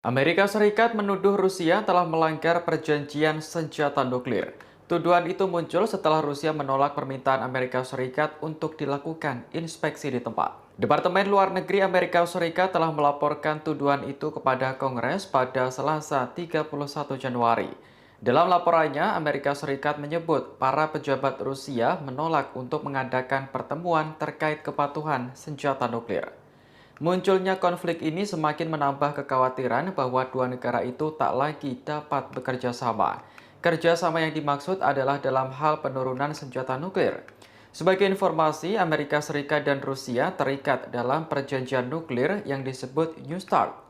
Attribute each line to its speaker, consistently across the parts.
Speaker 1: Amerika Serikat menuduh Rusia telah melanggar perjanjian senjata nuklir. Tuduhan itu muncul setelah Rusia menolak permintaan Amerika Serikat untuk dilakukan inspeksi di tempat. Departemen Luar Negeri Amerika Serikat telah melaporkan tuduhan itu kepada Kongres pada Selasa 31 Januari. Dalam laporannya, Amerika Serikat menyebut para pejabat Rusia menolak untuk mengadakan pertemuan terkait kepatuhan senjata nuklir. Munculnya konflik ini semakin menambah kekhawatiran bahwa dua negara itu tak lagi dapat bekerja sama. Kerjasama yang dimaksud adalah dalam hal penurunan senjata nuklir. Sebagai informasi, Amerika Serikat dan Rusia terikat dalam perjanjian nuklir yang disebut New START.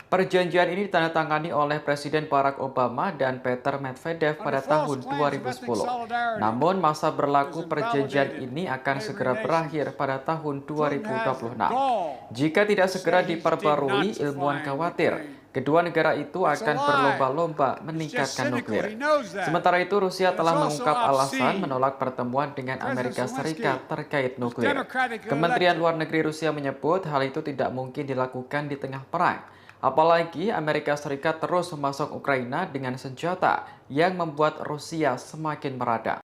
Speaker 1: Perjanjian ini ditandatangani oleh Presiden Barack Obama dan Peter Medvedev pada tahun 2010. Namun masa berlaku perjanjian ini akan segera berakhir pada tahun 2026. Jika tidak segera diperbarui, ilmuwan khawatir kedua negara itu akan berlomba-lomba meningkatkan nuklir. Sementara itu, Rusia telah mengungkap alasan menolak pertemuan dengan Amerika Serikat terkait nuklir. Kementerian Luar Negeri Rusia menyebut hal itu tidak mungkin dilakukan di tengah perang. Apalagi Amerika Serikat terus memasok Ukraina dengan senjata yang membuat Rusia semakin meradang.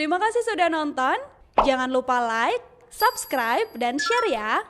Speaker 2: Terima kasih sudah nonton. Jangan lupa like, subscribe, dan share ya.